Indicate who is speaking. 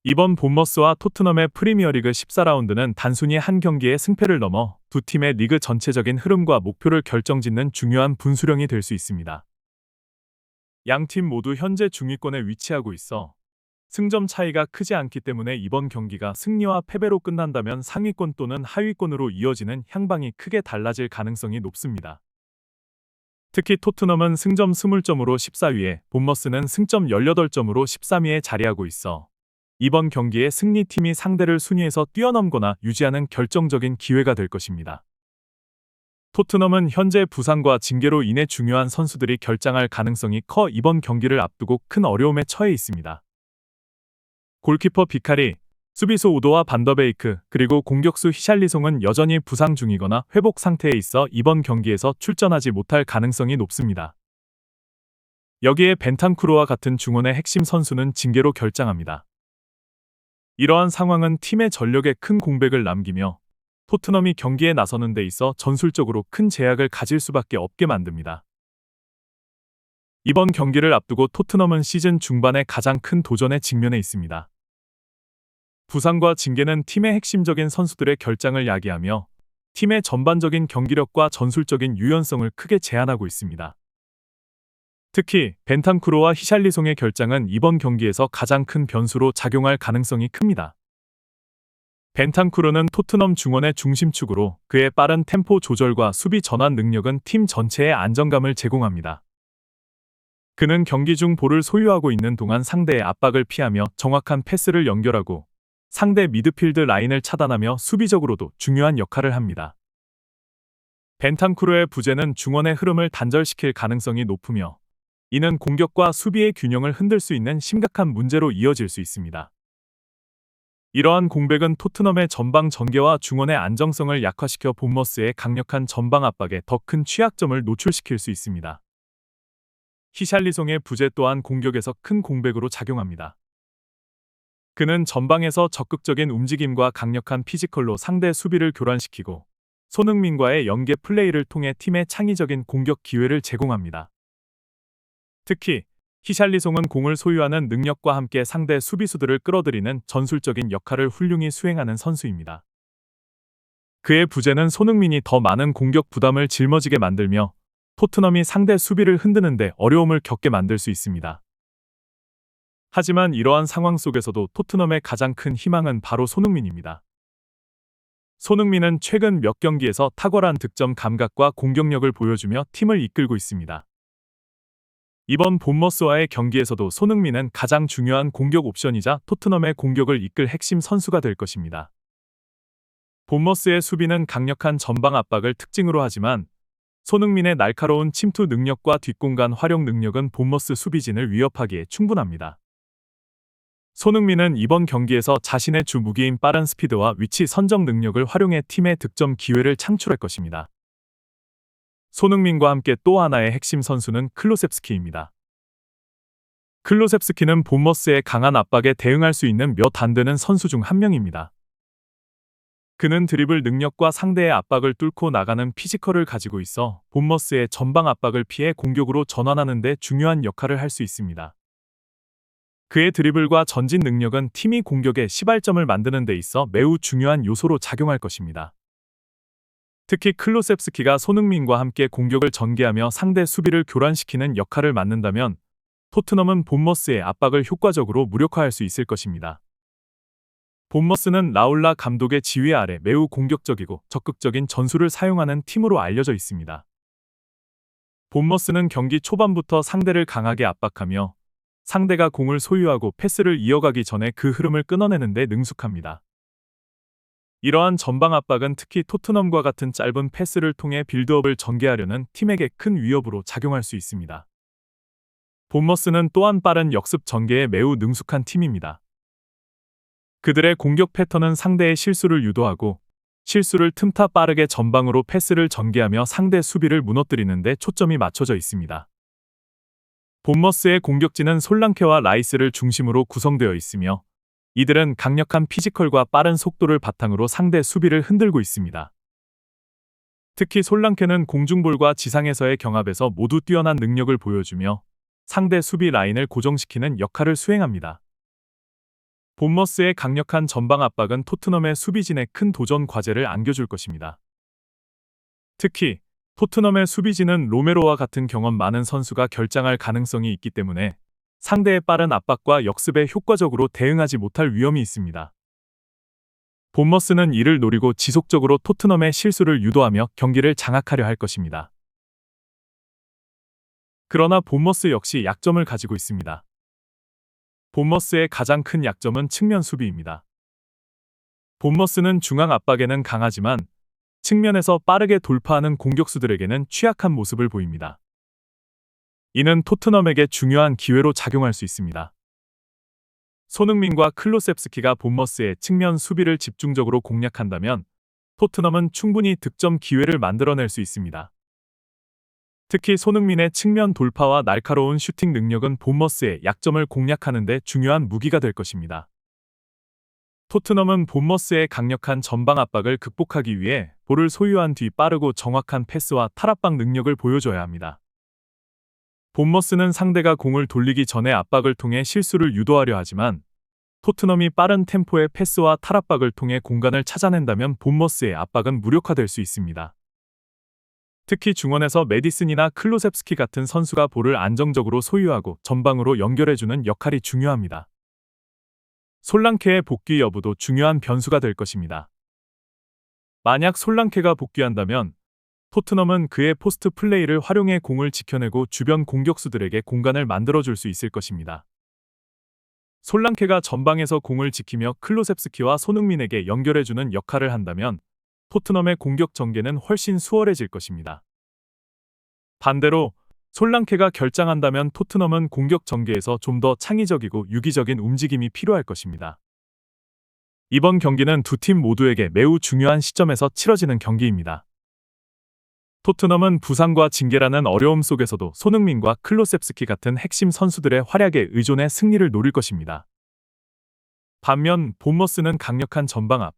Speaker 1: 이번 본머스와 토트넘의 프리미어리그 14라운드는 단순히 한 경기의 승패를 넘어 두 팀의 리그 전체적인 흐름과 목표를 결정짓는 중요한 분수령이 될 수 있습니다. 양 팀 모두 현재 중위권에 위치하고 있어 승점 차이가 크지 않기 때문에 이번 경기가 승리와 패배로 끝난다면 상위권 또는 하위권으로 이어지는 향방이 크게 달라질 가능성이 높습니다. 특히 토트넘은 승점 20점으로 14위에, 본머스는 승점 18점으로 13위에 자리하고 있어 이번 경기에 승리팀이 상대를 순위에서 뛰어넘거나 유지하는 결정적인 기회가 될 것입니다. 토트넘은 현재 부상과 징계로 인해 중요한 선수들이 결장할 가능성이 커 이번 경기를 앞두고 큰 어려움에 처해 있습니다. 골키퍼 비카리, 수비수 우도와 반더베이크, 그리고 공격수 히샬리송은 여전히 부상 중이거나 회복 상태에 있어 이번 경기에서 출전하지 못할 가능성이 높습니다. 여기에 벤탄쿠르와 같은 중원의 핵심 선수는 징계로 결장합니다. 이러한 상황은 팀의 전력에 큰 공백을 남기며 토트넘이 경기에 나서는 데 있어 전술적으로 큰 제약을 가질 수밖에 없게 만듭니다. 이번 경기를 앞두고 토트넘은 시즌 중반에 가장 큰 도전에 직면해 있습니다. 부상과 징계는 팀의 핵심적인 선수들의 결장을 야기하며 팀의 전반적인 경기력과 전술적인 유연성을 크게 제한하고 있습니다. 특히 벤탄쿠르와 히샬리송의 결장은 이번 경기에서 가장 큰 변수로 작용할 가능성이 큽니다. 벤탄쿠르는 토트넘 중원의 중심축으로 그의 빠른 템포 조절과 수비 전환 능력은 팀 전체에 안정감을 제공합니다. 그는 경기 중 볼을 소유하고 있는 동안 상대의 압박을 피하며 정확한 패스를 연결하고 상대 미드필드 라인을 차단하며 수비적으로도 중요한 역할을 합니다. 벤탄쿠르의 부재는 중원의 흐름을 단절시킬 가능성이 높으며 이는 공격과 수비의 균형을 흔들 수 있는 심각한 문제로 이어질 수 있습니다. 이러한 공백은 토트넘의 전방 전개와 중원의 안정성을 약화시켜 본머스의 강력한 전방 압박에 더 큰 취약점을 노출시킬 수 있습니다. 히샬리송의 부재 또한 공격에서 큰 공백으로 작용합니다. 그는 전방에서 적극적인 움직임과 강력한 피지컬로 상대 수비를 교란시키고 손흥민과의 연계 플레이를 통해 팀의 창의적인 공격 기회를 제공합니다. 특히 히샬리송은 공을 소유하는 능력과 함께 상대 수비수들을 끌어들이는 전술적인 역할을 훌륭히 수행하는 선수입니다. 그의 부재는 손흥민이 더 많은 공격 부담을 짊어지게 만들며 토트넘이 상대 수비를 흔드는 데 어려움을 겪게 만들 수 있습니다. 하지만 이러한 상황 속에서도 토트넘의 가장 큰 희망은 바로 손흥민입니다. 손흥민은 최근 몇 경기에서 탁월한 득점 감각과 공격력을 보여주며 팀을 이끌고 있습니다. 이번 본머스와의 경기에서도 손흥민은 가장 중요한 공격 옵션이자 토트넘의 공격을 이끌 핵심 선수가 될 것입니다. 본머스의 수비는 강력한 전방 압박을 특징으로 하지만 손흥민의 날카로운 침투 능력과 뒷공간 활용 능력은 본머스 수비진을 위협하기에 충분합니다. 손흥민은 이번 경기에서 자신의 주 무기인 빠른 스피드와 위치 선정 능력을 활용해 팀의 득점 기회를 창출할 것입니다. 손흥민과 함께 또 하나의 핵심 선수는 클로셉스키입니다. 클로셉스키는 본머스의 강한 압박에 대응할 수 있는 몇 안 되는 선수 중 한 명입니다. 그는 드리블 능력과 상대의 압박을 뚫고 나가는 피지컬을 가지고 있어 본머스의 전방 압박을 피해 공격으로 전환하는 데 중요한 역할을 할 수 있습니다. 그의 드리블과 전진 능력은 팀이 공격에 시발점을 만드는 데 있어 매우 중요한 요소로 작용할 것입니다. 특히 클로셉스키가 손흥민과 함께 공격을 전개하며 상대 수비를 교란시키는 역할을 맡는다면 토트넘은 본머스의 압박을 효과적으로 무력화할 수 있을 것입니다. 본머스는 라울라 감독의 지휘 아래 매우 공격적이고 적극적인 전술을 사용하는 팀으로 알려져 있습니다. 본머스는 경기 초반부터 상대를 강하게 압박하며 상대가 공을 소유하고 패스를 이어가기 전에 그 흐름을 끊어내는 데 능숙합니다. 이러한 전방 압박은 특히 토트넘과 같은 짧은 패스를 통해 빌드업을 전개하려는 팀에게 큰 위협으로 작용할 수 있습니다. 본머스는 또한 빠른 역습 전개에 매우 능숙한 팀입니다. 그들의 공격 패턴은 상대의 실수를 유도하고 실수를 틈타 빠르게 전방으로 패스를 전개하며 상대 수비를 무너뜨리는 데 초점이 맞춰져 있습니다. 본머스의 공격진은 솔랑케와 라이스를 중심으로 구성되어 있으며 이들은 강력한 피지컬과 빠른 속도를 바탕으로 상대 수비를 흔들고 있습니다. 특히 솔랑케는 공중볼과 지상에서의 경합에서 모두 뛰어난 능력을 보여주며 상대 수비 라인을 고정시키는 역할을 수행합니다. 본머스의 강력한 전방 압박은 토트넘의 수비진에 큰 도전 과제를 안겨줄 것입니다. 특히 토트넘의 수비진은 로메로와 같은 경험 많은 선수가 결장할 가능성이 있기 때문에 상대의 빠른 압박과 역습에 효과적으로 대응하지 못할 위험이 있습니다. 본머스는 이를 노리고 지속적으로 토트넘의 실수를 유도하며 경기를 장악하려 할 것입니다. 그러나 본머스 역시 약점을 가지고 있습니다. 본머스의 가장 큰 약점은 측면 수비입니다. 본머스는 중앙 압박에는 강하지만 측면에서 빠르게 돌파하는 공격수들에게는 취약한 모습을 보입니다. 이는 토트넘에게 중요한 기회로 작용할 수 있습니다. 손흥민과 클로셉스키가 본머스의 측면 수비를 집중적으로 공략한다면 토트넘은 충분히 득점 기회를 만들어낼 수 있습니다. 특히 손흥민의 측면 돌파와 날카로운 슈팅 능력은 본머스의 약점을 공략하는 데 중요한 무기가 될 것입니다. 토트넘은 본머스의 강력한 전방 압박을 극복하기 위해 볼을 소유한 뒤 빠르고 정확한 패스와 탈압박 능력을 보여줘야 합니다. 본머스는 상대가 공을 돌리기 전에 압박을 통해 실수를 유도하려 하지만 토트넘이 빠른 템포의 패스와 탈압박을 통해 공간을 찾아낸다면 본머스의 압박은 무력화될 수 있습니다. 특히 중원에서 메디슨이나 클로셉스키 같은 선수가 볼을 안정적으로 소유하고 전방으로 연결해주는 역할이 중요합니다. 솔랑케의 복귀 여부도 중요한 변수가 될 것입니다. 만약 솔랑케가 복귀한다면 토트넘은 그의 포스트 플레이를 활용해 공을 지켜내고 주변 공격수들에게 공간을 만들어줄 수 있을 것입니다. 솔랑케가 전방에서 공을 지키며 클로셉스키와 손흥민에게 연결해주는 역할을 한다면 토트넘의 공격 전개는 훨씬 수월해질 것입니다. 반대로 솔랑케가 결장한다면 토트넘은 공격 전개에서 좀 더 창의적이고 유기적인 움직임이 필요할 것입니다. 이번 경기는 두 팀 모두에게 매우 중요한 시점에서 치러지는 경기입니다. 토트넘은 부상과 징계라는 어려움 속에서도 손흥민과 클로셉스키 같은 핵심 선수들의 활약에 의존해 승리를 노릴 것입니다. 반면 본머스는 강력한 전방압,